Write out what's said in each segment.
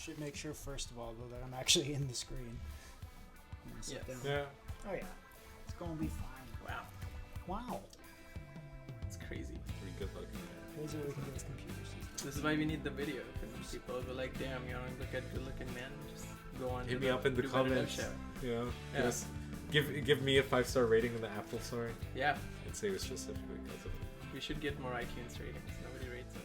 Should make sure first of all though that I'm actually in the screen. Yes. Yeah. Oh yeah. It's gonna be fine. Wow. It's crazy. Pretty good looking. Crazy what we can do with computers. This is why we need the video, because people will be like, damn, you want to look at good-looking man? Just go on. Hit me up in the comments. Yeah. Yes. Give me a 5-star rating in the Apple Store. Yeah. I'd say it was specifically because of it. We should get more iTunes ratings. Nobody rates it.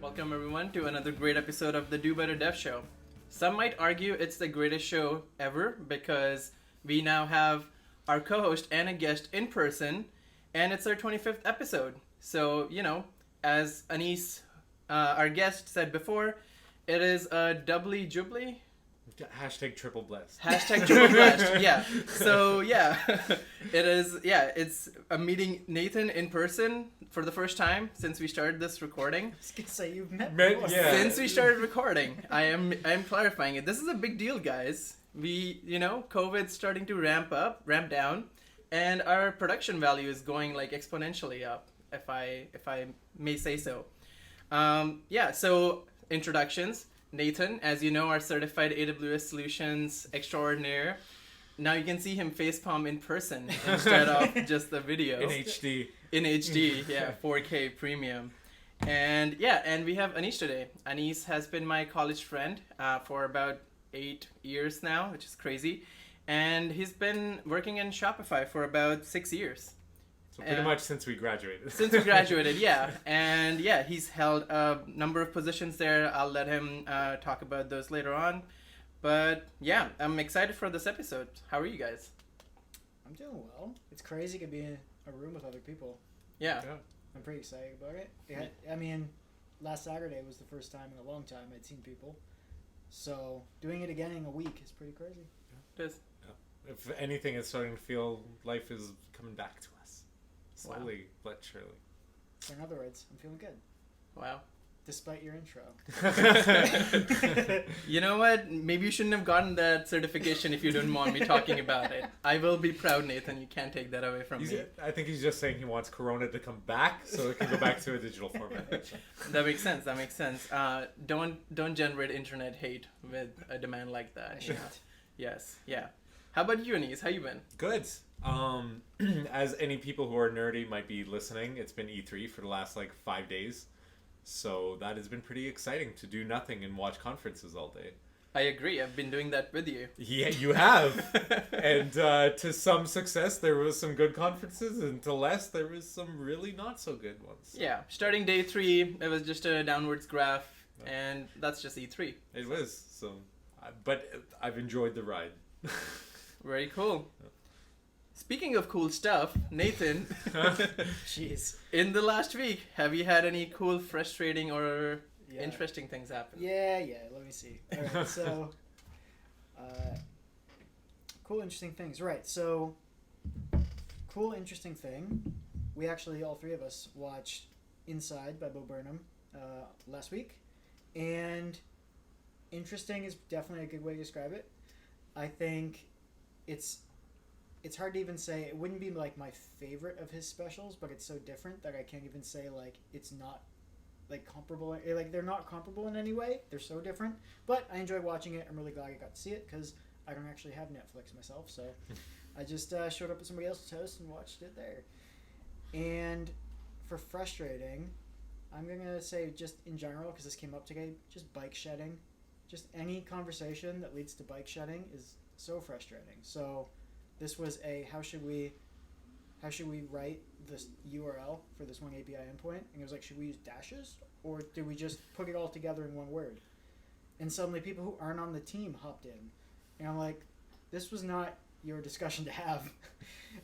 Welcome everyone to another great episode of the Do Better Dev Show. Some might argue it's the greatest show ever because we now have our co-host and a guest in person, and it's our 25th episode. So, you know, as Anis, our guest, said before, it is a doubly jubbly. Hashtag triple blessed. Hashtag triple blessed, yeah. So, yeah, it is, yeah, it's a meeting Nathan in person for the first time since we started this recording. I was gonna say you've met yeah. Since we started recording. I am clarifying it. This is a big deal, guys. We, you know, COVID's starting to ramp down, and our production value is going like exponentially up, if I may say so. Yeah, so introductions. Nathan, as you know, our certified AWS solutions extraordinaire. Now you can see him facepalm in person instead of just the video. In HD. In HD, yeah, 4K premium. And yeah, and we have Anis today. Anis has been my college friend for about 8 years now, which is crazy. And he's been working in Shopify for about 6 years. So pretty much since we graduated. Since we graduated, yeah. And yeah, he's held a number of positions there. I'll let him talk about those later on. But yeah, I'm excited for this episode. How are you guys? I'm doing well. It's crazy to be in a room with other people. Yeah. I'm pretty excited about it. Yeah, I mean, last Saturday was the first time in a long time I'd seen people. So doing it again in a week is pretty crazy. It is. Yeah. If anything, it's starting to feel life is coming back to us. Slowly, but surely. So in other words, I'm feeling good. Wow. Despite your intro. You know what? Maybe you shouldn't have gotten that certification if you didn't want me talking about it. I will be proud, Nathan. You can't take that away from me. I think he's just saying he wants Corona to come back so it can go back to a digital format. That makes sense. Don't generate internet hate with a demand like that. You know? Yes. Yeah. How about you, Anis? How you been? Good. As any people who are nerdy might be listening, it's been E3 for the last 5 days. So that has been pretty exciting to do nothing and watch conferences all day. I agree. I've been doing that with you. Yeah, you have. And to some success, there was some good conferences, and to less, there was some really not so good ones. Yeah. Starting day 3, it was just a downwards graph, and that's just E3. It was. So, but I've enjoyed the ride. Very cool. Speaking of cool stuff, Nathan, Jeez. In the last week, have you had any cool, frustrating, or interesting things happen? Yeah, let me see. All right, so, cool, interesting things. Right, so, cool, interesting thing. We actually, all three of us, watched Inside by Burnham last week. And interesting is definitely a good way to describe it. I think it's hard to even say. It wouldn't be like my favorite of his specials, but it's so different that I can't even say it's not comparable. They're not comparable in any way. They're so different. But I enjoy watching it. I'm really glad I got to see it because I don't actually have Netflix myself, so I just showed up at somebody else's house and watched it there. And for frustrating, I'm gonna say just in general, because this came up today, just bike shedding. Just any conversation that leads to bike shedding is so frustrating. So this was how should we write this URL for this one API endpoint? And it was should we use dashes or do we just put it all together in one word? And suddenly people who aren't on the team hopped in. And I'm like, this was not your discussion to have.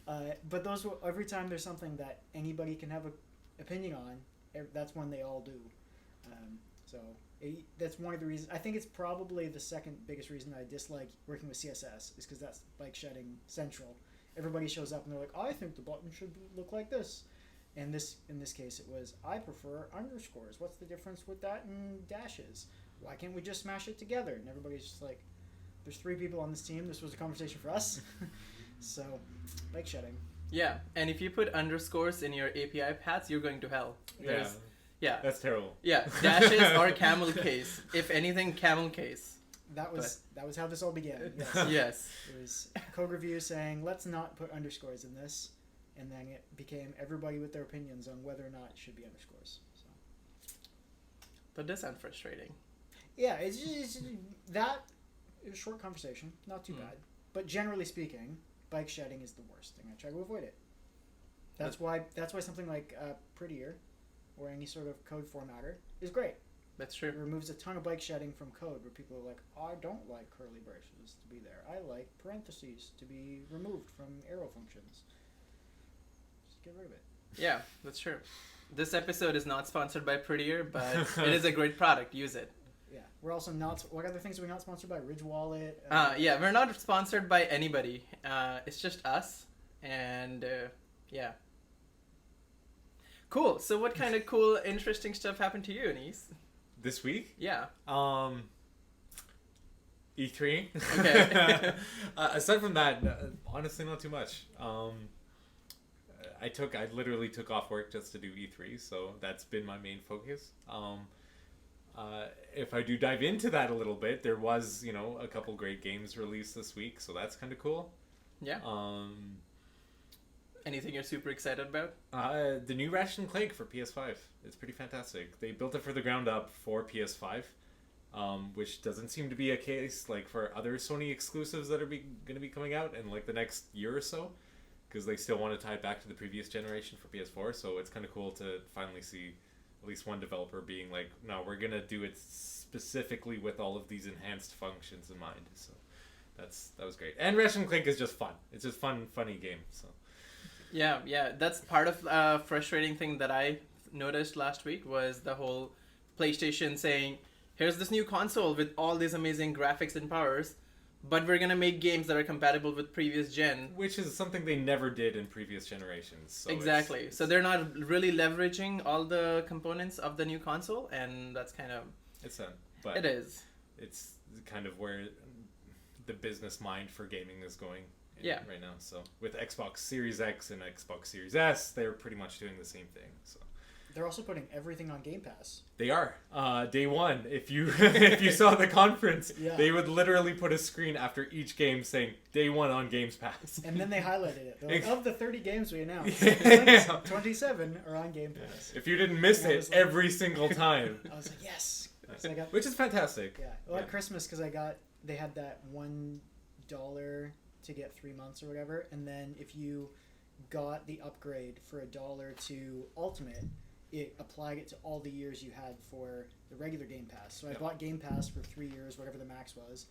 But every time there's something that anybody can have an opinion on, that's when they all do. That's one of the reasons. I think it's probably the second biggest reason I dislike working with CSS is because that's bike shedding central. Everybody shows up and they're like, I think the button should look like this. And in this case, it was, I prefer underscores. What's the difference with that and dashes? Why can't we just smash it together? And everybody's just like, there's 3 people on this team. This was a conversation for us. So, bike shedding. Yeah, and if you put underscores in your API paths, you're going to hell. Yeah. That's terrible. Yeah, dashes or camel case. If anything, camel case. That was how this all began. Yes. Yes. It was code review saying let's not put underscores in this, and then it became everybody with their opinions on whether or not it should be underscores. So That does sound frustrating. yeah, it's just that is a short conversation, not too bad. But generally speaking, bike shedding is the worst thing. I try to avoid it. That's why something like Prettier or any sort of code formatter is great. That's true. It removes a ton of bike shedding from code where people are like, oh, I don't like curly braces to be there. I like parentheses to be removed from arrow functions. Just get rid of it. Yeah, that's true. This episode is not sponsored by Prettier, but it is a great product. Use it. Yeah. We're also not... What other things are we not sponsored by? Ridge Wallet? Yeah, we're not sponsored by anybody. It's just us. And, yeah. Cool. So what kind of cool, interesting stuff happened to you, Anise? This week? Yeah. E3. Okay. Aside from that, honestly, not too much. I literally took off work just to do E3, so that's been my main focus. If I do dive into that a little bit, there was, a couple great games released this week, so that's kind of cool. Yeah. Anything you're super excited about? The new Ratchet and Clank for PS5. It's pretty fantastic. They built it for the ground up for PS5, which doesn't seem to be a case like for other Sony exclusives that are going to be coming out in like the next year or so, because they still want to tie it back to the previous generation for PS4. So it's kind of cool to finally see at least one developer being like, no, we're going to do it specifically with all of these enhanced functions in mind. So that was great. And Ratchet and Clank is just fun. It's just funny game. So. Yeah, that's part of a frustrating thing that I noticed last week was the whole PlayStation saying, here's this new console with all these amazing graphics and powers, but we're going to make games that are compatible with previous gen. Which is something they never did in previous generations. So exactly. So they're not really leveraging all the components of the new console, and that's kind of... It's done. But it is. It's kind of where the business mind for gaming is going. Yeah. Right now. So with Xbox Series X and Xbox Series S, they're pretty much doing the same thing. So they're also putting everything on Game Pass. They are. Day one, if you saw the conference, they would literally put a screen after each game saying Day 1 on Games Pass. And then they highlighted it. They're like, of the 30 games we announced, 27 are on Game Pass. If you didn't miss it every single time. I was like, yes. So which is fantastic. Yeah. Well, at Christmas, because they had that $1 to get 3 months or whatever, and then if you got the upgrade for $1 to Ultimate, it applied it to all the years you had for the regular Game Pass. So I bought Game Pass for 3 years, whatever the max was,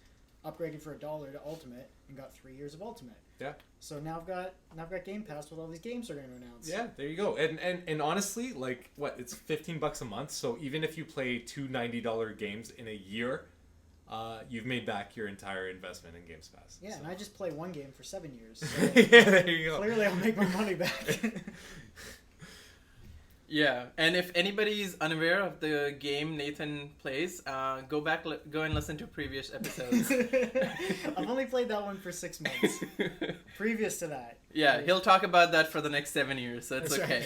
upgraded for $1 to Ultimate, and got 3 years of Ultimate. Yeah. So now I've got Game Pass with all these games they're going to announce. Yeah, there you go. And honestly, like it's $15 a month. So even if you play two $90 games in a year, you've made back your entire investment in Games Pass. Yeah, so. and I just play one game for 7 years. So yeah, there you go. Clearly, I'll make my money back. Yeah, and if anybody's unaware of the game Nathan plays, go and listen to previous episodes. I've only played that one for 6 months. Previous to that. Yeah, he'll talk about that for the next 7 years, so it's okay.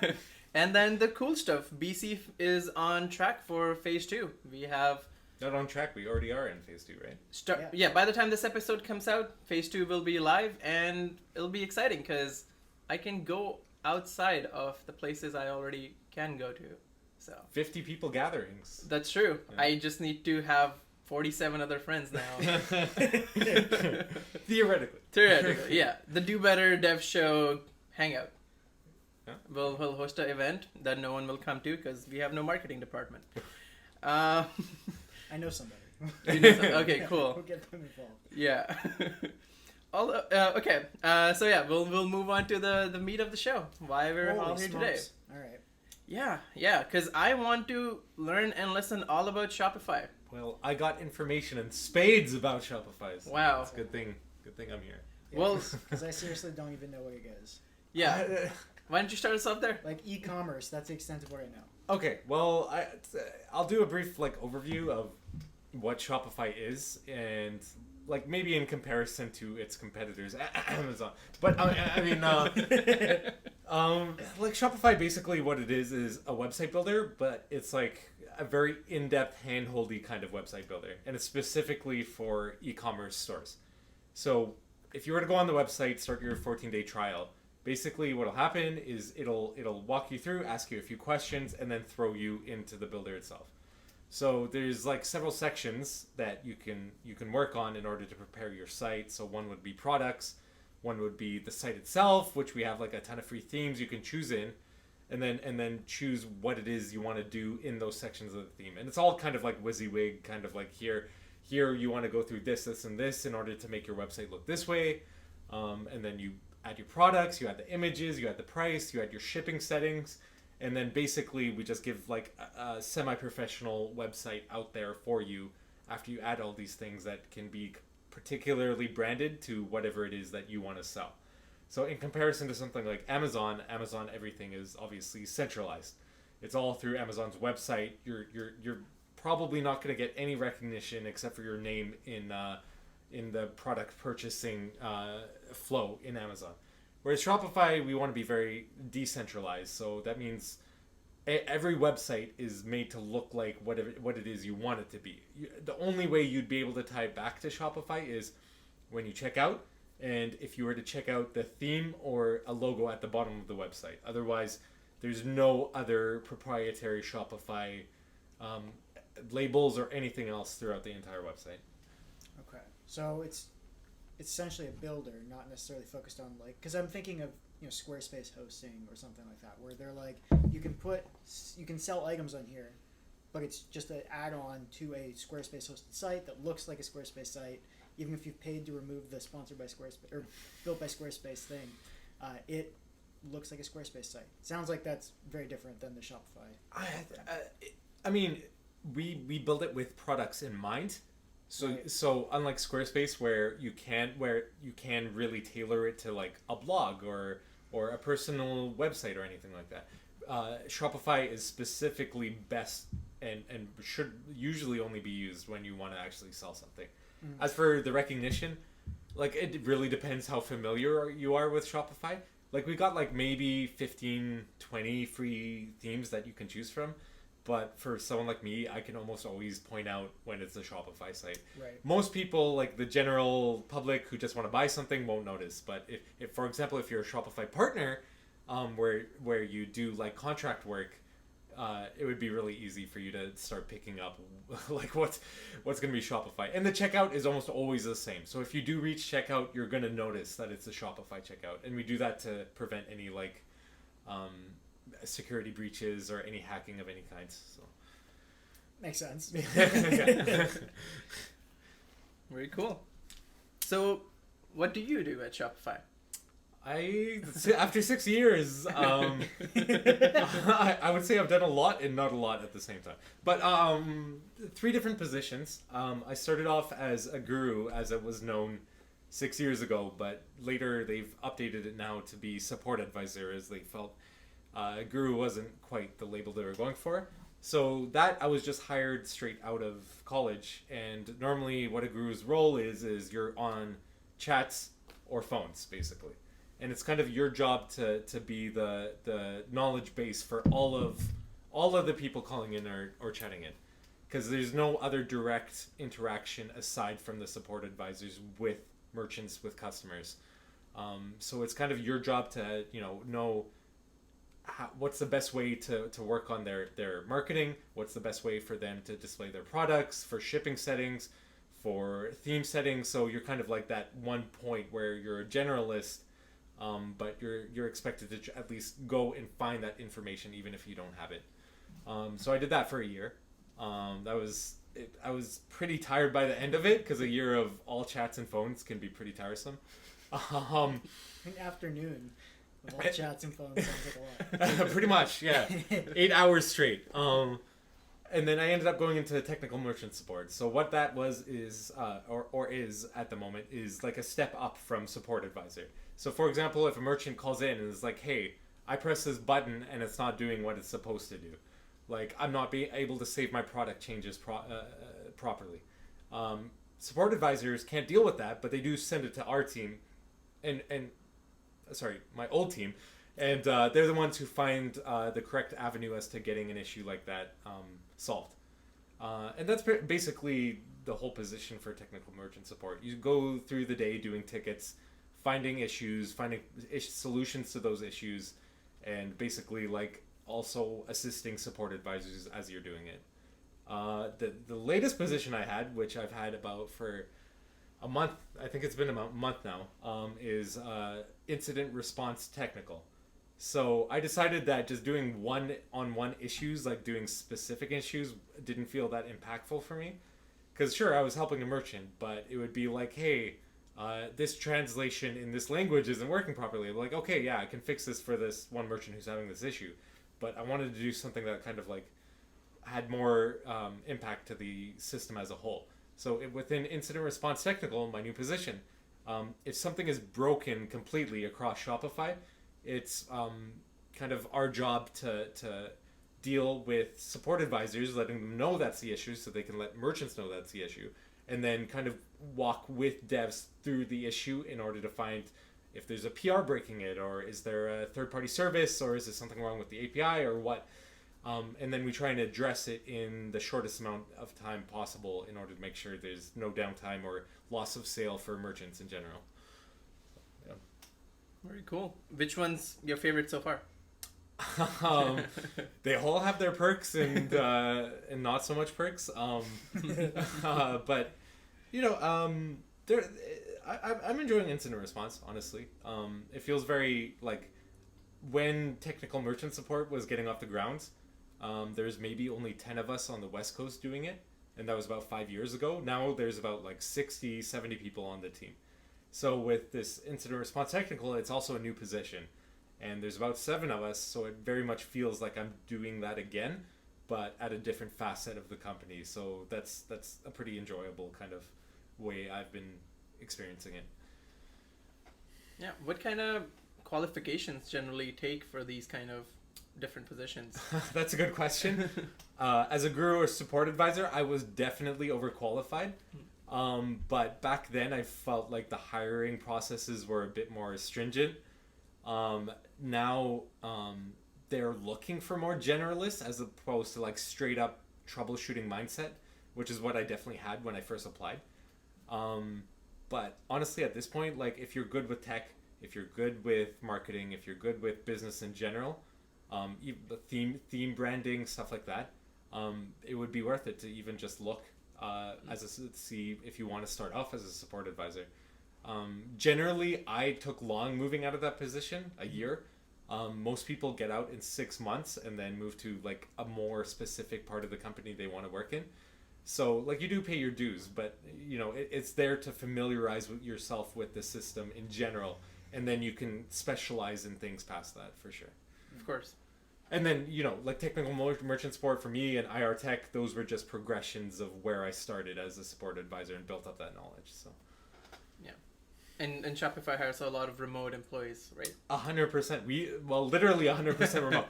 Right. And then the cool stuff, BC is on track for Phase 2. We have... Not on track, we already are in Phase 2, right? Yeah, by the time this episode comes out, Phase 2 will be live, and it'll be exciting, because I can go outside of the places I already can go to. So 50 people gatherings. That's true. Yeah. I just need to have 47 other friends now. Theoretically, yeah. The Do Better Dev Show Hangout. Yeah. We'll host an event that no one will come to because we have no marketing department. I know somebody. Okay, cool. We'll get them involved. Yeah. Okay. So yeah, we'll move on to the meat of the show. Why we're all here today. All right. Yeah. Because I want to learn and listen all about Shopify. Well, I got information in spades about Shopify. So wow. It's a good thing I'm here. Yeah, well, because I seriously don't even know what it is. Yeah. Why don't you start us off there? Like e-commerce. That's the extent of what I know. Okay. Well, I'll do a brief overview of what Shopify is and like maybe in comparison to its competitors, Amazon. But like Shopify, basically what it is a website builder, but it's like a very in-depth, hand-holdy kind of website builder, and it's specifically for e-commerce stores. So if you were to go on the website, start your 14-day trial, basically what'll happen is it'll walk you through, ask you a few questions, and then throw you into the builder itself. So there's like several sections that you can work on in order to prepare your site. So one would be products, one would be the site itself, which we have like a ton of free themes you can choose in, and then choose what it is you want to do in those sections of the theme. And it's all kind of like WYSIWYG, kind of like here you want to go through this, and this in order to make your website look this way. And then you add your products, you add the images, you add the price, you add your shipping settings, and then basically we just give like a semi-professional website out there for you after you add all these things that can be particularly branded to whatever it is that you want to sell. So in comparison to something like Amazon, everything is obviously centralized. It's all through Amazon's website. You're probably not going to get any recognition except for your name in the product purchasing flow in Amazon. Whereas Shopify, we want to be very decentralized. So that means every website is made to look like what it is you want it to be. The only way you'd be able to tie it back to Shopify is when you check out, and if you were to check out the theme or a logo at the bottom of the website. Otherwise, there's no other proprietary Shopify labels or anything else throughout the entire website. Okay, so it's essentially a builder, not necessarily focused on like, because I'm thinking of Squarespace hosting or something like that, where they're like you can sell items on here, but it's just an add-on to a Squarespace hosted site that looks like a Squarespace site. Even if you've paid to remove the sponsored by Squarespace or built by Squarespace thing, it looks like a Squarespace site. Sounds like that's very different than the Shopify. I mean, we build it with products in mind. So Right. So unlike Squarespace, where you can really tailor it to like a blog or a personal website or anything like that, Shopify is specifically best and should usually only be used when you want to actually sell something. Mm-hmm. As for the recognition, like it really depends how familiar you are with Shopify. Like we got like maybe 15, 20 free themes that you can choose from. But for someone like me, I can almost always point out when it's a Shopify site. Right. Most people, like the general public who just want to buy something, won't notice. But if for example, if you're a Shopify partner, where you do like contract work, it would be really easy for you to start picking up like what's going to be Shopify. And the checkout is almost always the same. So if you do reach checkout, you're going to notice that it's a Shopify checkout. And we do that to prevent any like security breaches or any hacking of any kind. So Makes sense. yeah. Very cool. So, what do you do at Shopify? After 6 years, I would say I've done a lot and not a lot at the same time. But 3 different positions. I started off as a guru, as it was known 6 years ago, but later they've updated it now to be support advisor, as they felt guru wasn't quite the label they were going for. So that I was just hired straight out of college, and normally what a guru's role is you're on chats or phones basically, and it's kind of your job to be the knowledge base for all of the people calling in or chatting in, because there's no other direct interaction aside from the support advisors with merchants, with customers. So it's kind of your job to know what's the best way to work on their marketing, what's the best way for them to display their products, for shipping settings, for theme settings. So you're kind of like that one point where you're a generalist, but you're expected to at least go and find that information even if you don't have it. So I did that for a year. I was pretty tired by the end of it, because a year of all chats and phones can be pretty tiresome. An afternoon with all chats and phones sounds like a lot. Pretty much, yeah. 8 hours straight. And then I ended up going into technical merchant support. So what that was is at the moment is like a step up from support advisor. So for example, if a merchant calls in and is like, hey, I press this button and it's not doing what it's supposed to do. Like I'm not being able to save my product changes properly. support advisors can't deal with that, but they do send it to our team, and sorry, my old team, and they're the ones who find the correct avenue as to getting an issue like that solved. And that's basically the whole position for technical merchant support. You go through the day doing tickets, finding issues, finding solutions to those issues, and basically like also assisting support advisors as you're doing it. The latest position I had, which I've had about for a month, I think it's been about a month now, is incident response technical. So I decided that just doing one-on-one issues, like doing specific issues, didn't feel that impactful for me. Because sure, I was helping a merchant, but it would be like, hey, this translation in this language isn't working properly. I'm like, okay, yeah, I can fix this for this one merchant who's having this issue. But I wanted to do something that kind of like had more impact to the system as a whole. So within incident response technical, my new position, if something is broken completely across Shopify, it's kind of our job to deal with support advisors, letting them know that's the issue so they can let merchants know that's the issue, and then kind of walk with devs through the issue in order to find if there's a PR breaking it, or is there a third-party service, or is there something wrong with the API, or what. And then we try and address it in the shortest amount of time possible in order to make sure there's no downtime or loss of sale for merchants in general. Yeah. Very cool. Which one's your favorite so far? They all have their perks and not so much perks. But you know, I'm enjoying incident response. Honestly, it feels very like when technical merchant support was getting off the ground. There's maybe only 10 of us on the West Coast doing it, and that was about 5 years ago. Now there's about like 60, 70 people on the team. So with this incident response technical, it's also a new position. And there's about 7 of us, so it very much feels like I'm doing that again, but at a different facet of the company. So that's a pretty enjoyable kind of way I've been experiencing it. Yeah. What kind of qualifications generally take for these kind of different positions? That's a good question. As a guru or support advisor, I was definitely overqualified. But back then I felt like the hiring processes were a bit more stringent. Now they're looking for more generalists as opposed to like straight up troubleshooting mindset, which is what I definitely had when I first applied. But honestly, at this point, like if you're good with tech, if you're good with marketing, if you're good with business in general, theme branding, stuff like that, it would be worth it to even just look see if you want to start off as a support advisor. Generally, I took long moving out of that position, a year. Most people get out in 6 months and then move to like a more specific part of the company they want to work in. So like you do pay your dues, but you know it's there to familiarize yourself with the system in general, and then you can specialize in things past that for sure. Of course. And then, you know, like technical merchant support for me and IR tech, those were just progressions of where I started as a support advisor and built up that knowledge. So, yeah. And Shopify hires a lot of remote employees, right? 100%. Literally 100% remote.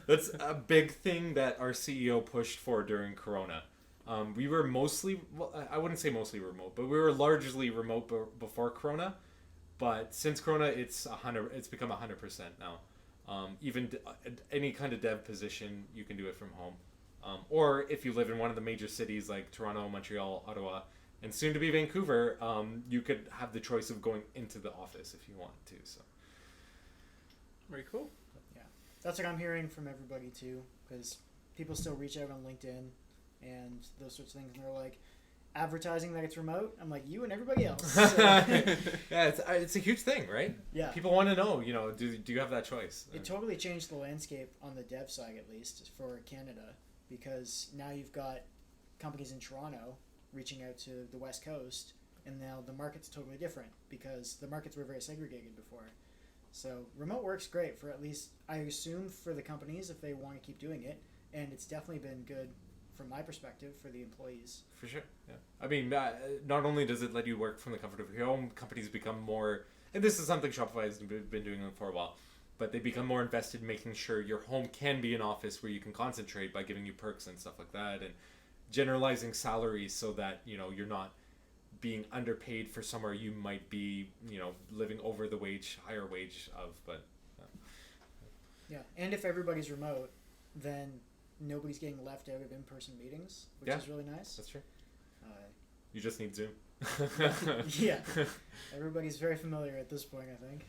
That's a big thing that our CEO pushed for during Corona. We were mostly, I wouldn't say mostly remote, but we were largely remote before Corona. But since Corona, it's become 100% now. Even any kind of dev position, you can do it from home. Or if you live in one of the major cities like Toronto, Montreal, Ottawa, and soon to be Vancouver, you could have the choice of going into the office if you want to. So, very cool. Yeah, that's what I'm hearing from everybody too, because people still reach out on LinkedIn and those sorts of things, and they're like, advertising that it's remote. I'm like, you and everybody else. So. Yeah, it's a huge thing, right? Yeah. People want to know, you know, do you have that choice? It totally changed the landscape on the dev side, at least for Canada, because now you've got companies in Toronto reaching out to the West Coast, and now the market's totally different because the markets were very segregated before. So remote works great for, at least I assume, for the companies if they want to keep doing it, and it's definitely been good from my perspective for the employees. For sure, yeah. I mean, not only does it let you work from the comfort of your home, companies become more, and this is something Shopify has been doing for a while, but they become more invested in making sure your home can be an office where you can concentrate by giving you perks and stuff like that, and generalizing salaries so that, you know, you're not being underpaid for somewhere you might be, you know, living over the higher wage of, but Yeah, and if everybody's remote, then nobody's getting left out of in-person meetings, which is really nice. That's true. Uh, You just need Zoom. yeah, everybody's very familiar at this point, I think.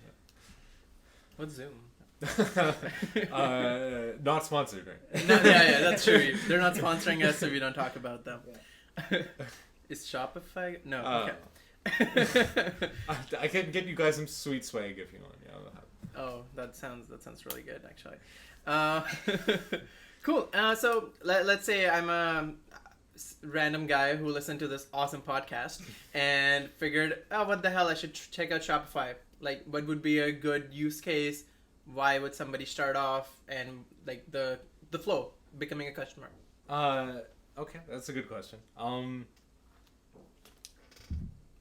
What's Zoom? Not sponsored, right? No, yeah, that's true. They're not sponsoring us, so we don't talk about them. Yeah. Is Shopify? No. Okay. I can get you guys some sweet swag if you want. Yeah, I'll have. Oh, that sounds really good, actually. Cool. So let's say I'm a random guy who listened to this awesome podcast and figured, oh, what the hell, I should check out Shopify. Like, what would be a good use case? Why would somebody start off, and like the flow becoming a customer? Okay, that's a good question. I'm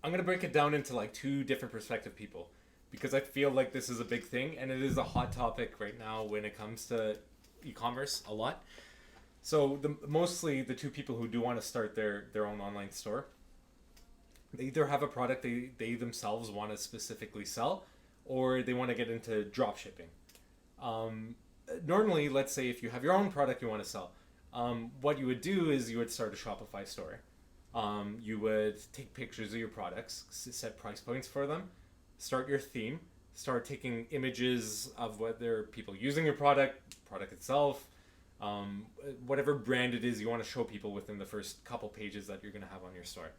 gonna break it down into like two different perspective people, because I feel like this is a big thing and it is a hot topic right now when it comes to e-commerce a lot. So mostly the two people who do want to start their own online store, they either have a product they themselves want to specifically sell, or they want to get into drop shipping. Normally, let's say if you have your own product you want to sell, what you would do is you would start a Shopify store. You would take pictures of your products, set price points for them, start your theme, start taking images of whether people using your product itself, whatever brand it is you want to show people within the first couple pages that you're going to have on your store.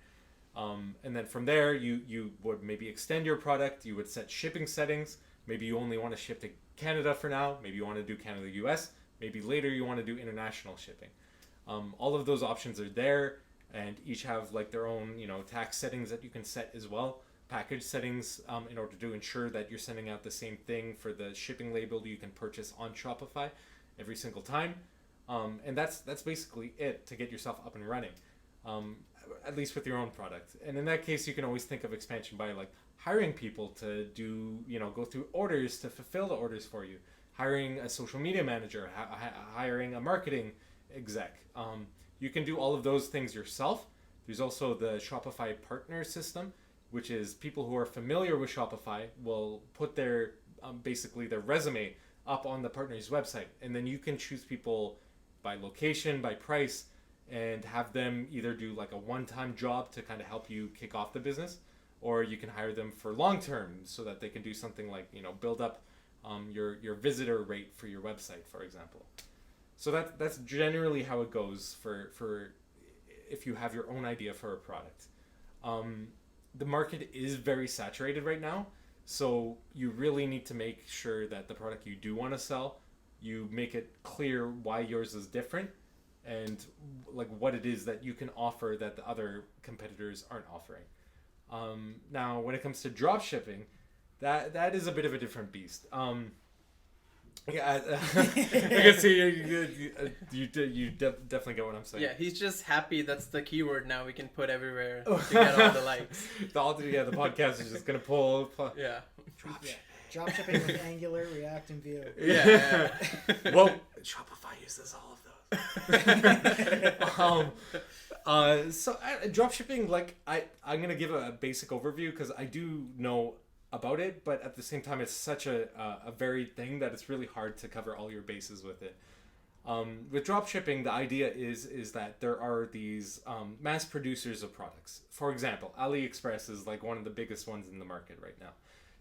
And then from there, you would maybe extend your product. You would set shipping settings. Maybe you only want to ship to Canada for now. Maybe you want to do Canada, US. Maybe later you want to do international shipping. All of those options are there, and each have like their own, you know, tax settings that you can set as well. Package settings in order to ensure that you're sending out the same thing for the shipping label you can purchase on Shopify every single time. And that's basically it to get yourself up and running. At least with your own product. And in that case, you can always think of expansion by like hiring people to do, you know, go through orders to fulfill the orders for you, hiring a social media manager, hiring a marketing exec. You can do all of those things yourself. There's also the Shopify partner system, which is people who are familiar with Shopify will put their basically their resume up on the partner's website, and then you can choose people by location, by price, and have them either do like a one-time job to kind of help you kick off the business, or you can hire them for long-term so that they can do something like, you know, build up your visitor rate for your website, for example. So that's generally how it goes for if you have your own idea for a product. The market is very saturated right now, so you really need to make sure that the product you do want to sell, you make it clear why yours is different, and like what it is that you can offer that the other competitors aren't offering. Now, when it comes to drop shipping, that is a bit of a different beast. Yeah, I can see you definitely get what I'm saying. Yeah, he's just happy that's the keyword now we can put everywhere to get all the likes. The podcast is just gonna pull. Yeah. Drop shipping with Angular, React, and Vue. Yeah. Well, Shopify uses all of those. So drop shipping, like I'm gonna give a basic overview because I do know about it, but at the same time it's such a varied thing that it's really hard to cover all your bases with it. With drop shipping, the idea is that there are these mass producers of products. For example, AliExpress is like one of the biggest ones in the market right now.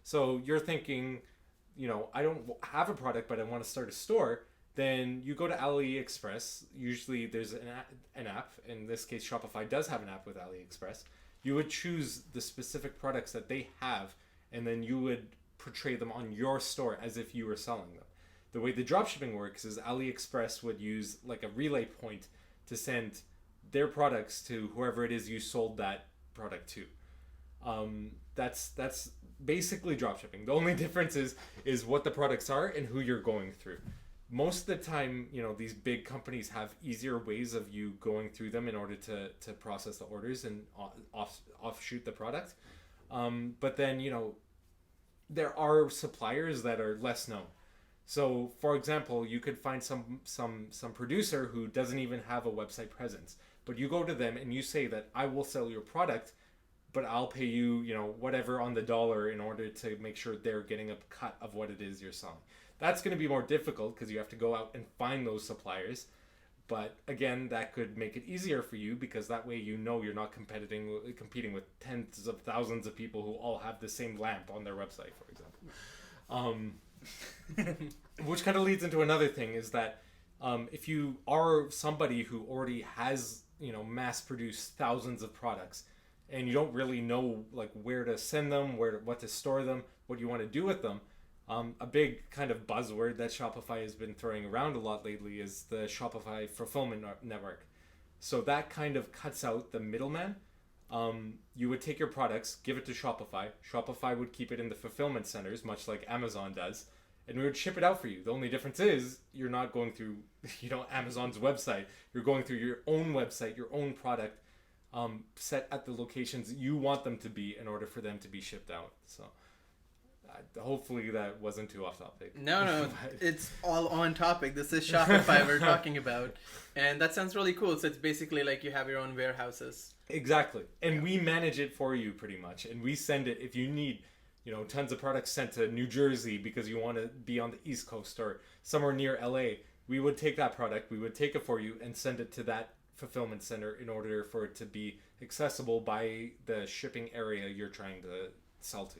So you're thinking, you know, I don't have a product but I want to start a store. Then you go to AliExpress. Usually there's an app. In this case, Shopify does have an app with AliExpress. You would choose the specific products that they have, and then you would portray them on your store as if you were selling them. The way the dropshipping works is AliExpress would use like a relay point to send their products to whoever it is you sold that product to. That's basically dropshipping. The only difference is what the products are and who you're going through. Most of the time, you know, these big companies have easier ways of you going through them in order to process the orders and offshoot the product. But then, you know, there are suppliers that are less known. So, for example, you could find some producer who doesn't even have a website presence, but you go to them and you say that I will sell your product, but I'll pay you, whatever on the dollar in order to make sure they're getting a cut of what it is you're selling. That's going to be more difficult because you have to go out and find those suppliers. But again, that could make it easier for you because that way you're not competing with tens of thousands of people who all have the same lamp on their website, for example. Which kind of leads into another thing is that if you are somebody who already has, mass-produced thousands of products and you don't really know like where to send them, what to store them, what you want to do with them, a big kind of buzzword that Shopify has been throwing around a lot lately is the Shopify fulfillment network. So that kind of cuts out the middleman. You would take your products, give it to Shopify. Shopify would keep it in the fulfillment centers, much like Amazon does, and we would ship it out for you. The only difference is you're not going through, Amazon's website. You're going through your own website, your own product, set at the locations you want them to be in order for them to be shipped out. So. Hopefully that wasn't too off topic. No, it's all on topic. This is Shopify we're talking about. And that sounds really cool. So it's basically like you have your own warehouses. Exactly. And we manage it for you pretty much. And we send it if you need, tons of products sent to New Jersey because you want to be on the East Coast or somewhere near LA. We would take that product, we would take it for you and send it to that fulfillment center in order for it to be accessible by the shipping area you're trying to sell to.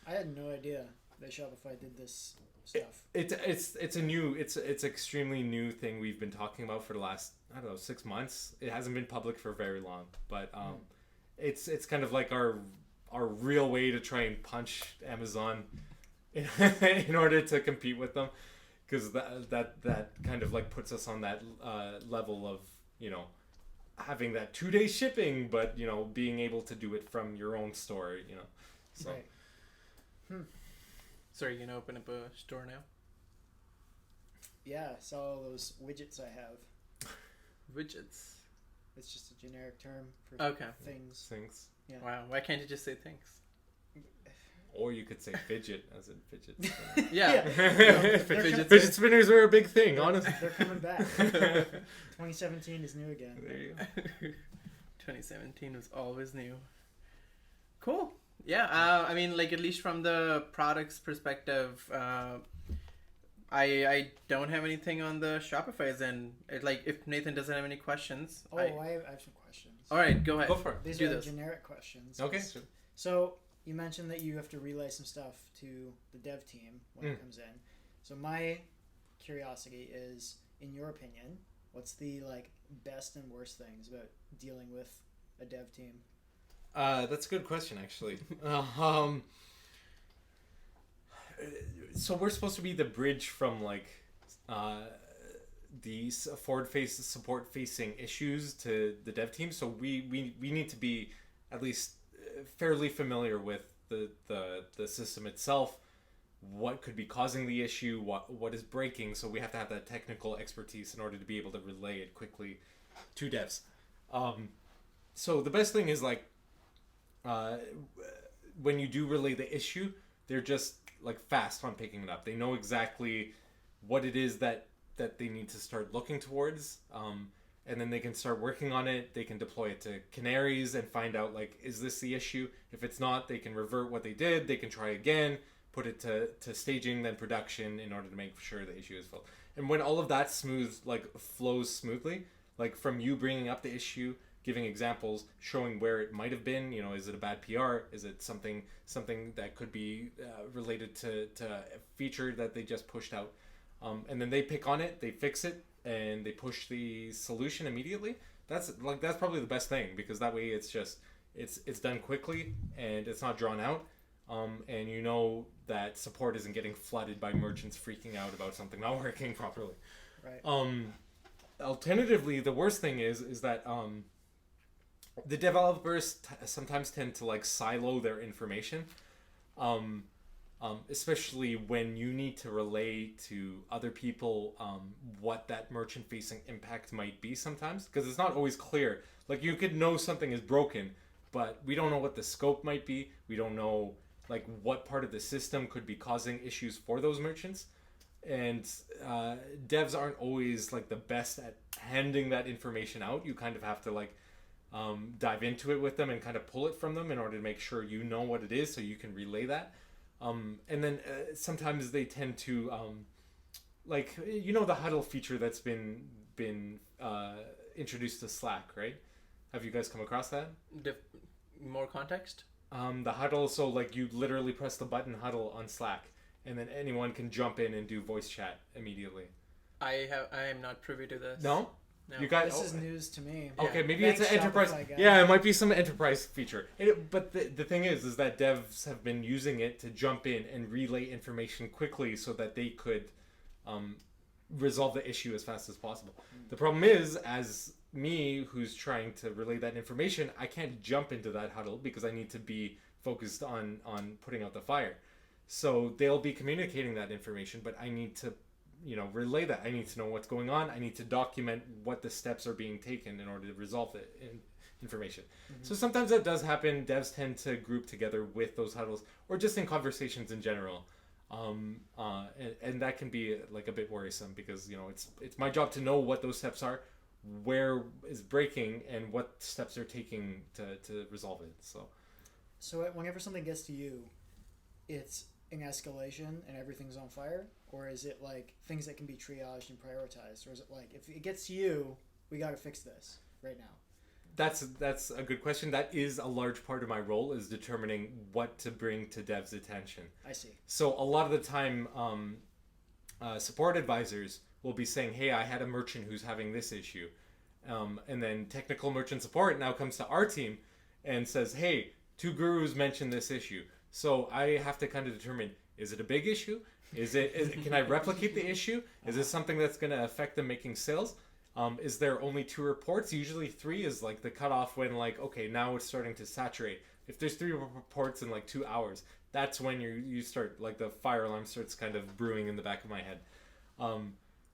I had no idea that Shopify did this stuff. It's extremely new thing we've been talking about for the last 6 months. It hasn't been public for very long, but it's kind of like our real way to try and punch Amazon in order to compete with them, because that kind of like puts us on that level of having that 2-day shipping, but being able to do it from your own store, so. Right. So are you gonna open up a store now? Yeah, saw all those widgets I have. Widgets. It's just a generic term for things. Things. Yeah. Wow. Why can't you just say things? Or you could say fidget as in fidget. Yeah. Fidget spinners were a big thing, honestly. They're coming back. 2017 is new again. There you go. 2017 was always new. Cool. Yeah, I mean, like, at least from the product's perspective, I don't have anything on the Shopify's end. Like, if Nathan doesn't have any questions. I have some questions. All right, go ahead. Go for it. These Do are this. generic questions. Okay. So, you mentioned that you have to relay some stuff to the dev team when it comes in. So, my curiosity is, in your opinion, what's the, best and worst things about dealing with a dev team? That's a good question, actually. So we're supposed to be the bridge from the support-facing issues to the dev team. So we need to be at least fairly familiar with the system itself, what could be causing the issue, what is breaking. So we have to have that technical expertise in order to be able to relay it quickly to devs. So the best thing is when you do relay the issue, they're just fast on picking it up. They know exactly what it is that they need to start looking towards, and then they can start working on it. They can deploy it to canaries and find out is this the issue? If it's not, they can revert what they did. They can try again, put it to staging, then production in order to make sure the issue is filled. And when all of that flows smoothly, from you bringing up the issue, giving examples, showing where it might have been, is it a bad PR? Is it something that could be related to a feature that they just pushed out? And then they pick on it, they fix it, and they push the solution immediately. That's probably the best thing, because that way it's done quickly and it's not drawn out. And that support isn't getting flooded by merchants freaking out about something not working properly. Right. Alternatively, the worst thing is that the developers sometimes tend to silo their information, especially when you need to relay to other people what that merchant-facing impact might be sometimes, because it's not always clear. You could know something is broken, but we don't know what the scope might be. We don't know what part of the system could be causing issues for those merchants. and devs aren't always like the best at handing that information out. You kind of have to like dive into it with them and kind of pull it from them in order to make sure you know what it is so you can relay that. And then sometimes they tend to like the huddle feature that's been introduced to Slack, right? Have you guys come across that? More context? The huddle, so like you literally press the button huddle on Slack, and then anyone can jump in and do voice chat immediately. I am not privy to this. No? No. You guys, This is news to me. okay, maybe Thanks, it's an enterprise. Shopify guy. Yeah, it might be some enterprise feature. But the thing is that devs have been using it to jump in and relay information quickly so that they could resolve the issue as fast as possible. The problem is, as me who's trying to relay that information, I can't jump into that huddle because I need to be focused on putting out the fire. So they'll be communicating that information, but I need to relay that. I need to know what's going on. I need to document what the steps are being taken in order to resolve the information. Mm-hmm. So sometimes that does happen. Devs tend to group together with those huddles or just in conversations in general. And that can be like a bit worrisome because it's my job to know what those steps are, where is breaking, and what steps they're taking to resolve it. So whenever something gets to you, it's an escalation and everything's on fire, or is it like things that can be triaged and prioritized, or is it like if it gets to you, we got to fix this right now? That's a good question. That is a large part of my role, is determining what to bring to devs' attention. I see. So a lot of the time, support advisors will be saying, hey, I had a merchant who's having this issue. And then technical merchant support now comes to our team and says, hey, 2 gurus mentioned this issue. So I have to kind of determine, is it a big issue? Can I replicate the issue? Is this something that's going to affect them making sales? Is there only 2 reports? Usually 3 is like the cutoff when like, okay, now it's starting to saturate. If there's 3 reports in like 2 hours, that's when you start, like the fire alarm starts kind of brewing in the back of my head.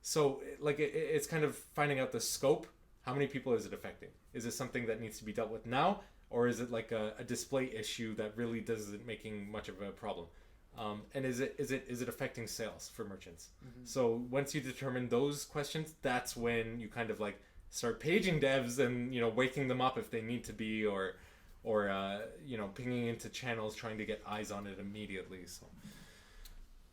So like it's kind of finding out the scope. How many people is it affecting? Is it something that needs to be dealt with now? Or is it like a display issue that really doesn't making much of a problem? And is it affecting sales for merchants? Mm-hmm. So once you determine those questions, that's when you kind of like start paging devs and waking them up if they need to be, or pinging into channels trying to get eyes on it immediately. So.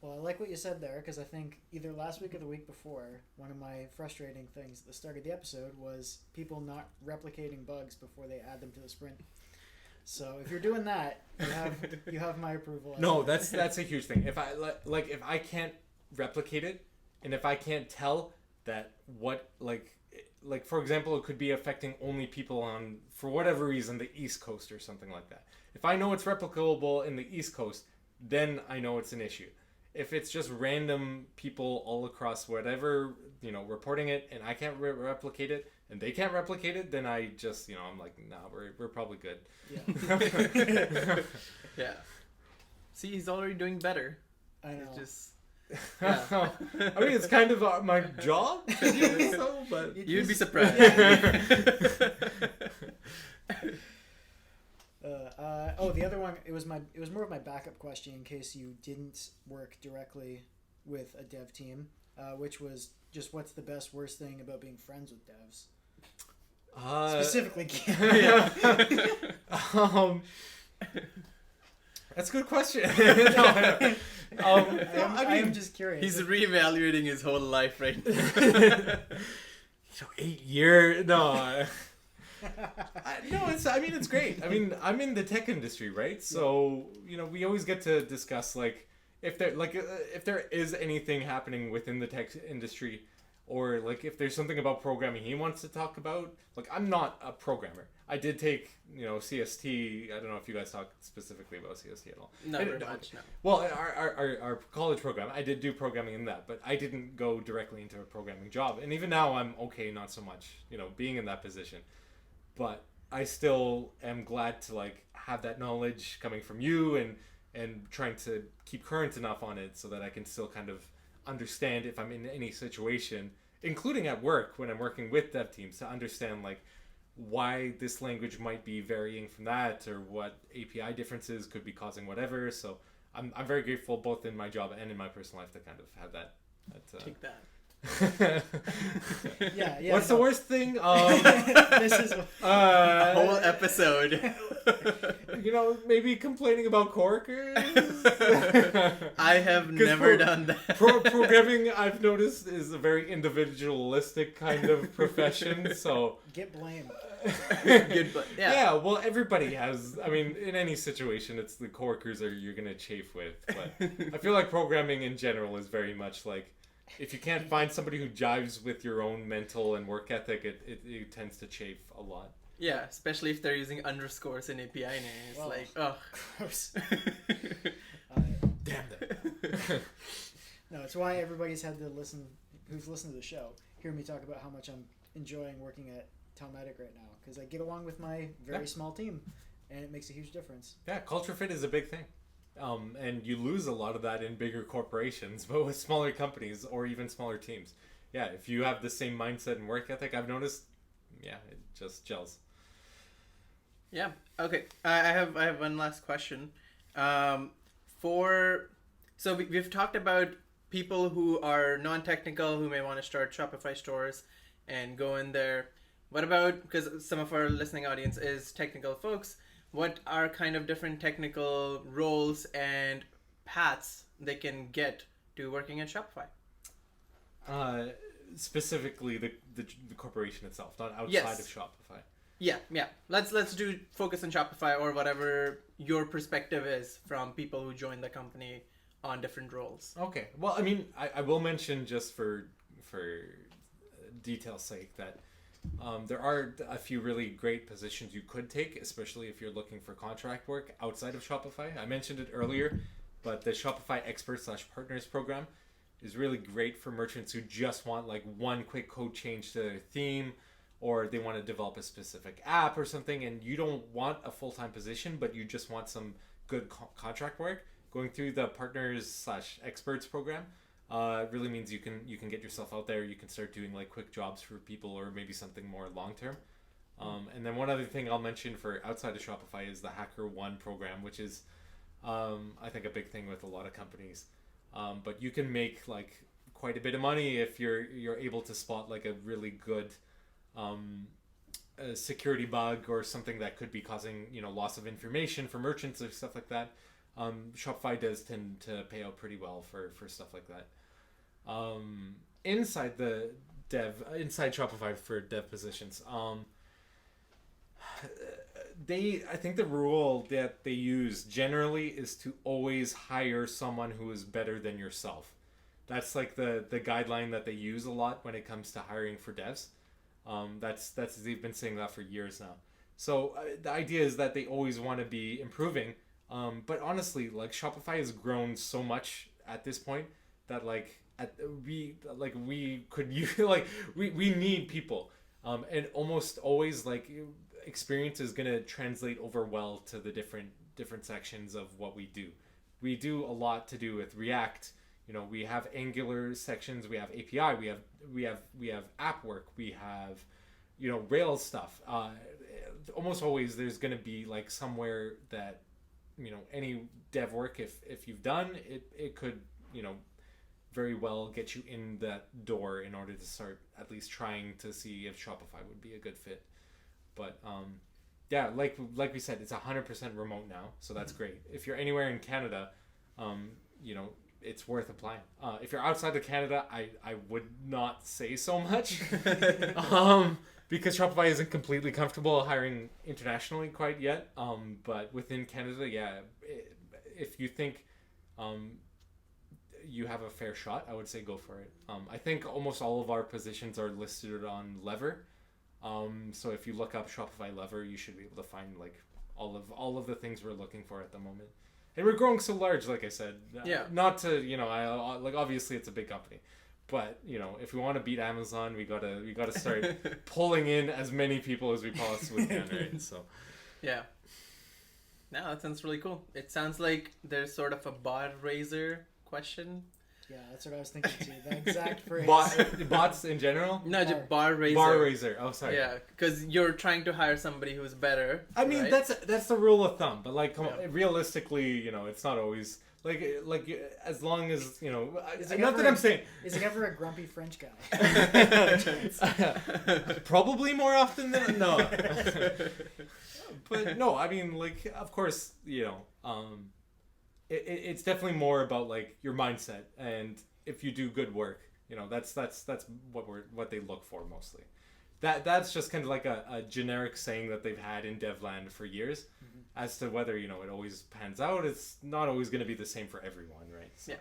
Well, I like what you said there, because I think either last week or the week before, one of my frustrating things at the start of the episode was people not replicating bugs before they add them to the sprint. So if you're doing that, you have my approval. No, that's a huge thing. If I can't replicate it, and if I can't tell that what like for example, it could be affecting only people on, for whatever reason, the East Coast or something like that. If I know it's replicable in the East Coast, then I know it's an issue. If it's just random people all across whatever, reporting it, and I can't replicate it, and they can't replicate it, then I just, I'm like, nah, we're probably good. Yeah. Yeah. See, he's already doing better. I know. It's just, I mean, it's kind of my job to do so, but you'd be surprised. The other one, it was more of my backup question in case you didn't work directly with a dev team, which was just what's the best worst thing about being friends with devs? Specifically, that's a good question. I am just curious. He's reevaluating his whole life right now. 8 years, no. It's great. I mean, I'm in the tech industry, right? So, we always get to discuss like if there is anything happening within the tech industry, or like if there's something about programming he wants to talk about. Like, I'm not a programmer. I did take, CST. I don't know if you guys talk specifically about CST at all. Not very much, no. Well, our college program, I did do programming in that, but I didn't go directly into a programming job. And even now, I'm okay, not so much, being in that position. But I still am glad to like have that knowledge coming from you and trying to keep current enough on it so that I can still kind of understand if I'm in any situation, including at work when I'm working with dev teams, to understand like why this language might be varying from that, or what API differences could be causing whatever. So I'm very grateful both in my job and in my personal life to kind of have that Take that. Yeah. What's the worst thing? This is A whole episode. Maybe complaining about coworkers. I have never done that. Programming, I've noticed, is a very individualistic kind of profession. So get blamed. Good, but yeah. Well, everybody has. I mean, in any situation, it's the coworkers you're gonna chafe with. But I feel like programming in general is very much like, if you can't find somebody who jives with your own mental and work ethic, it tends to chafe a lot. Yeah, especially if they're using underscores in API names. Well, like, oh. Gross. Damn them. No, it's why everybody's had to listen, who's listened to the show, hear me talk about how much I'm enjoying working at Talmatic right now. Because I get along with my very small team, and it makes a huge difference. Yeah, culture fit is a big thing. And you lose a lot of that in bigger corporations, but with smaller companies or even smaller teams. Yeah, if you have the same mindset and work ethic, I've noticed, it just gels. Yeah. Okay. I have one last question. We've talked about people who are non-technical who may want to start Shopify stores and go in there. What about, because some of our listening audience is technical folks, what are kind of different technical roles and paths they can get to working at Shopify? Specifically the corporation itself, not outside of Shopify. Yeah. Let's focus on Shopify or whatever your perspective is from people who join the company on different roles. Okay. Well, I mean, I will mention just for detail's sake that there are a few really great positions you could take, especially if you're looking for contract work outside of Shopify. I mentioned it earlier, but the Shopify Expert/Partners program is really great for merchants who just want like one quick code change to their theme, or they want to develop a specific app or something, and you don't want a full-time position, but you just want some good contract work. Going through the Partners/Experts program really means you can get yourself out there. You can start doing like quick jobs for people, or maybe something more long-term. And then one other thing I'll mention for outside of Shopify is the HackerOne program, which is I think a big thing with a lot of companies. But you can make like quite a bit of money if you're able to spot like a really good a security bug or something that could be causing loss of information for merchants or stuff like that. Shopify does tend to pay out pretty well for stuff like that. Inside Shopify for dev positions, I think the rule that they use generally is to always hire someone who is better than yourself. That's like the guideline that they use a lot when it comes to hiring for devs. They've been saying that for years now. So the idea is that they always want to be improving. But honestly, like Shopify has grown so much at this point that we need people. And almost always like experience is gonna translate over well to the different sections of what we do. We do a lot to do with React. We have Angular sections, we have API, we have app work, we have Rails stuff. Almost always there's gonna be like somewhere that any dev work if you've done it could very well get you in that door in order to start at least trying to see if Shopify would be a good fit. But like we said, it's 100% remote now, so that's great. If you're anywhere in Canada, it's worth applying. If you're outside of Canada, I would not say so much. Because Shopify isn't completely comfortable hiring internationally quite yet. But within Canada, if you think you have a fair shot, I would say go for it. I think almost all of our positions are listed on Lever. So if you look up Shopify Lever, you should be able to find like all of the things we're looking for at the moment. And we're growing so large, like I said. Yeah. Not to obviously it's a big company. But if we want to beat Amazon, we gotta start pulling in as many people as we possibly can, right? So, yeah. No, that sounds really cool. It sounds like there's sort of a bar raiser question. Yeah, that's what I was thinking too. The exact phrase. Bots in general? No, just bar raiser. Bar raiser. Oh, sorry. Yeah, because you're trying to hire somebody who's better. I mean, right? that's the rule of thumb. But realistically, it's not always. like as long as Is he not ever that I'm saying Is he ever a grumpy French guy? probably more often than no. But no, I mean, like, of course, it's definitely more about like your mindset, and if you do good work, that's what they look for mostly. That's just kind of like a generic saying that they've had in Devland for years. As to whether it always pans out, it's not always going to be the same for everyone, right? So.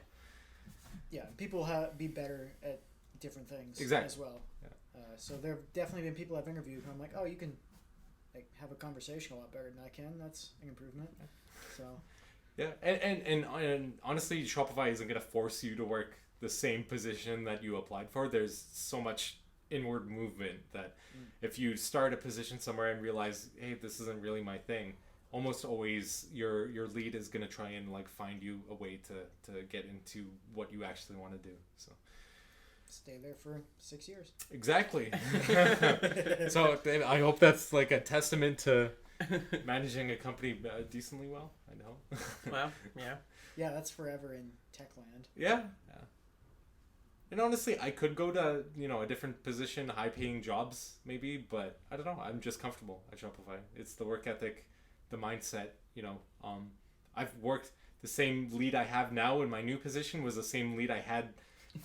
Yeah, people be better at different things as well. Yeah. So there have definitely been people I've interviewed who I'm like, oh, you can have a conversation a lot better than I can. That's an improvement. So. Yeah, and honestly, Shopify isn't going to force you to work the same position that you applied for. There's so much inward movement that if you start a position somewhere and realize, hey, this isn't really my thing, almost always your lead is going to try and like find you a way to get into what you actually want to do. So stay there for 6 years. Exactly. So I hope that's like a testament to managing a company decently well. I know. Well, yeah. Yeah, that's forever in tech land. Yeah. And honestly, I could go to a different position, high-paying jobs maybe, but I don't know. I'm just comfortable at Shopify. It's the work ethic, the mindset. I've worked the same lead I have now in my new position was the same lead I had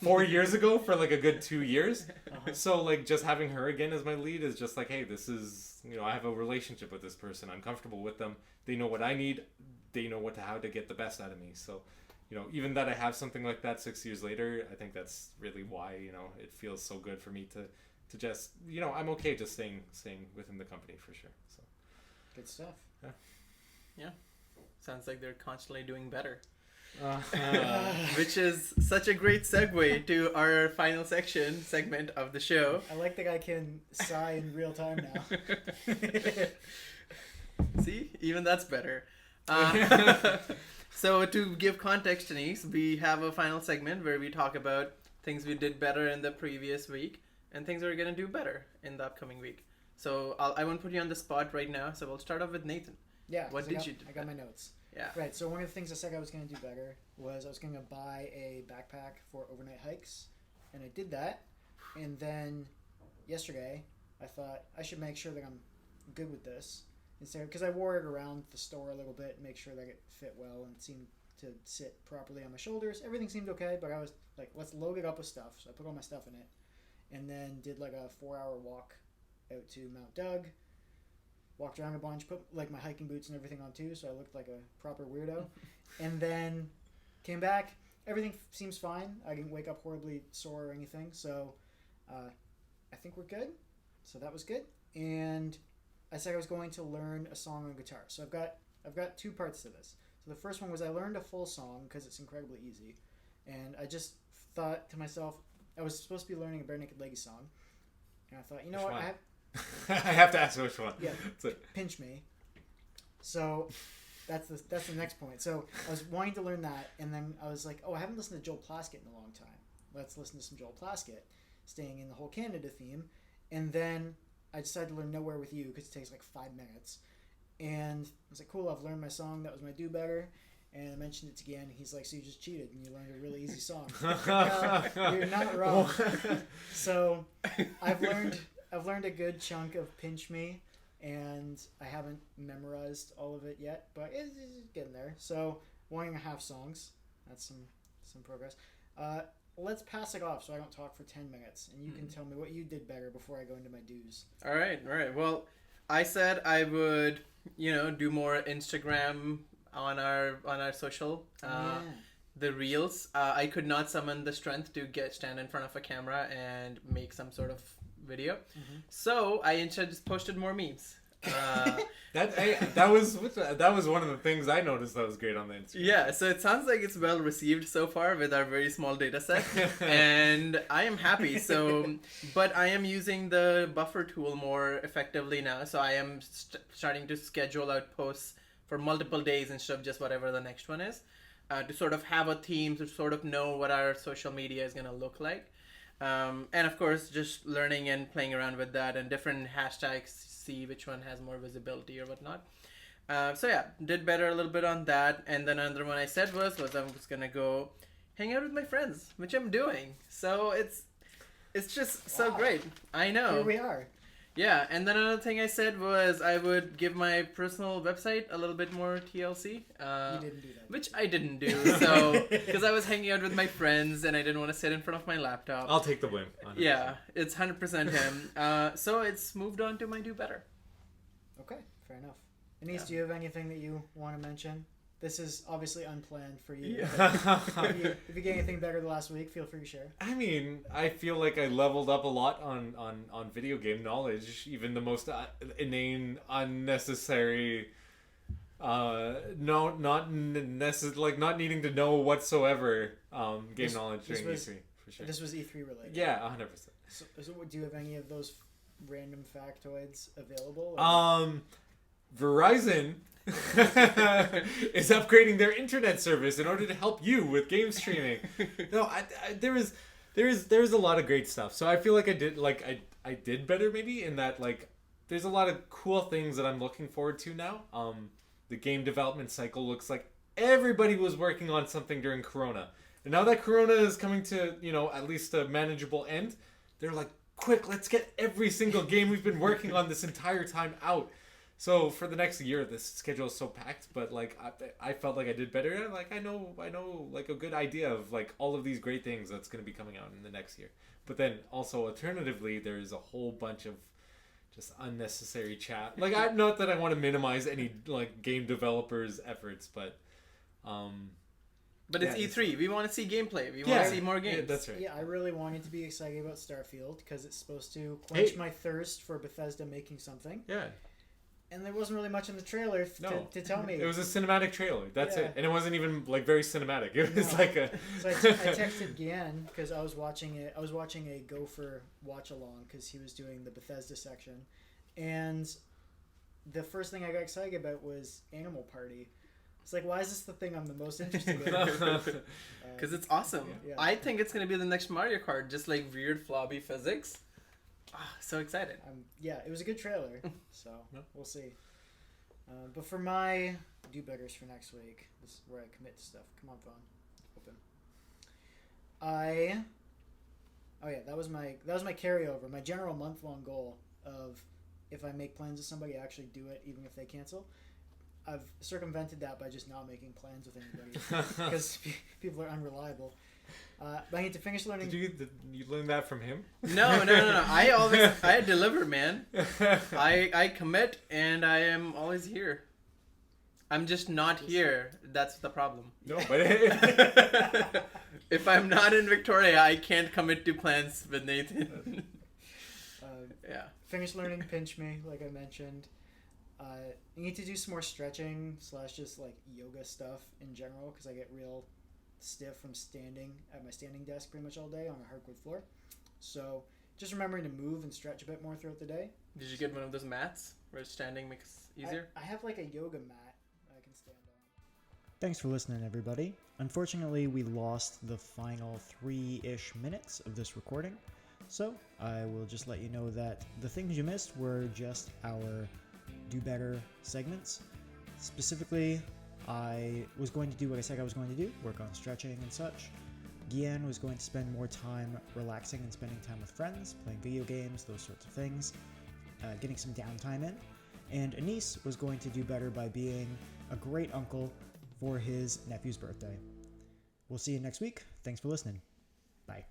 4 years ago for like a good 2 years. So like just having her again as my lead is just like, hey, this is I have a relationship with this person. I'm comfortable with them. They know what I need. They know how to get the best out of me. So even that I have something like that 6 years later, I think that's really why it feels so good for me to just I'm okay just staying within the company for sure. So good stuff. Yeah. Sounds like they're constantly doing better. Which is such a great segue to our final segment of the show. I like that I can sigh in real time now. See, even that's better. So to give context, Denise, we have a final segment where we talk about things we did better in the previous week and things we're going to do better in the upcoming week. So I won't put you on the spot right now, so we'll start off with Nathan. Yeah. What did you do? I got my notes. Yeah. Right, so one of the things I said I was going to do better was I was going to buy a backpack for overnight hikes, and I did that. And then yesterday, I thought I should make sure that I'm good with this. Because I wore it around the store a little bit, make sure that it fit well and seemed to sit properly on my shoulders. Everything seemed okay, but I was like, let's load it up with stuff. So I put all my stuff in it, and then did like a 4-hour walk out to Mount Doug. Walked around a bunch, put like my hiking boots and everything on too, so I looked like a proper weirdo. And then came back. Everything seems fine. I didn't wake up horribly sore or anything, so I think we're good. So that was good. And I said I was going to learn a song on guitar. So I've got 2 parts to this. So the first one was I learned a full song because it's incredibly easy, and I just thought to myself I was supposed to be learning a Bare Naked Ladies song, and I thought, Which what, one? I have. I have to ask which one. Yeah, Pinch Me. So that's the next point. So I was wanting to learn that, and then I was like, oh, I haven't listened to Joel Plaskett in a long time. Let's listen to some Joel Plaskett, staying in the whole Canada theme. And then I decided to learn Nowhere With You because it takes like 5 minutes. And I was like, cool, I've learned my song. That was my do better. And I mentioned it to Gian, and he's like, so you just cheated and you learned a really easy song. You're not wrong. So I've learned a good chunk of Pinch Me, and I haven't memorized all of it yet, but it's getting there. So 1.5 songs. That's some progress. Let's pass it off so I don't talk for 10 minutes, and you can tell me what you did better before I go into my do's. All right. Well, I said I would, do more Instagram on our social. The reels. I could not summon the strength to stand in front of a camera and make some sort of video. So I instead just posted more memes. That was one of the things I noticed that was great on the Instagram. Yeah, so it sounds like it's well received so far with our very small data set, and I am happy. So, but I am using the buffer tool more effectively now. So I am starting to schedule out posts for multiple days instead of just whatever the next one is, to sort of have a theme, to sort of know what our social media is going to look like. And of course, just learning and playing around with that and different hashtags, see which one has more visibility or whatnot. So yeah, did better a little bit on that. And then another one I said was I was gonna go hang out with my friends, which I'm doing. So it's just so Wow. great. I know. Here we are. Yeah, and then another thing I said was I would give my personal website a little bit more TLC. You didn't do that. Which I didn't do, so because I was hanging out with my friends and I didn't want to sit in front of my laptop. I'll take the blame. 100%. Yeah, it's 100% him. So it's moved on to my do better. Okay, fair enough. Anise, Yeah. do you have anything that you want to mention? This is obviously unplanned for you. Yeah. If you get anything better than last week, feel free to share. I mean, I feel like I leveled up a lot on video game knowledge, even the most inane, unnecessary, not needing to know whatsoever game knowledge this during was- E3 for sure. This was E3 related. Yeah, 100%. So, do you have any of those random factoids available? Verizon is upgrading their internet service in order to help you with game streaming. No, there is a lot of great stuff. So I feel like I did better maybe in that like there's a lot of cool things that I'm looking forward to now. The game development cycle looks like everybody was working on something during Corona. And now that Corona is coming to, at least a manageable end, they're like, quick, let's get every single game we've been working on this entire time out. So for the next year, this schedule is so packed, but like I felt like I did better. Like I know like a good idea of like all of these great things that's going to be coming out in the next year. But then also alternatively, there's a whole bunch of just unnecessary chat. Like I'm not that I want to minimize any like game developers' efforts, but But it's Yeah, E3. We want to see gameplay. We want to see more games. Yeah, that's right. Yeah, I really wanted to be excited about Starfield because it's supposed to quench Hey. my thirst for Bethesda making something. Yeah. And there wasn't really much in the trailer No. to tell me. It was a cinematic trailer. That's Yeah. it. And it wasn't even like very cinematic. It was No. like a So I texted Gian because I was watching it. I was watching a Gopher watch along because he was doing the Bethesda section, and the first thing I got excited about was Animal Party. It's like, why is this the thing I'm the most interested in? Because it's awesome. Yeah. I think it's going to be the next Mario Kart, just like weird floppy physics. So excited. Yeah, it was a good trailer, so Yeah. we'll see. But for my do-betters for next week, this is where I commit to stuff. Come on, phone, open. That was my carryover. My general month-long goal of if I make plans with somebody, I actually do it, even if they cancel. I've circumvented that by just not making plans with anybody because people are unreliable. But I need to finish learning. Did you learn that from him? No. I deliver, man. I commit and I am always here. I'm just not here. That's the problem. No, but If I'm not in Victoria, I can't commit to plans with Nathan. Yeah. Finish learning Pinch Me, like I mentioned. I need to do some more stretching / just like yoga stuff in general because I get real stiff from standing at my standing desk pretty much all day on a hardwood floor. So just remembering to move and stretch a bit more throughout the day. Did you get one of those mats where standing makes it easier? I have like a yoga mat I can stand on. Thanks for listening, everybody. Unfortunately, we lost the final 3-ish minutes of this recording. So I will just let you know that the things you missed were just our do better segments. Specifically, I was going to do what I said I was going to do, work on stretching and such. Gian was going to spend more time relaxing and spending time with friends, playing video games, those sorts of things, getting some downtime in. And Anise was going to do better by being a great uncle for his nephew's birthday. We'll see you next week. Thanks for listening. Bye.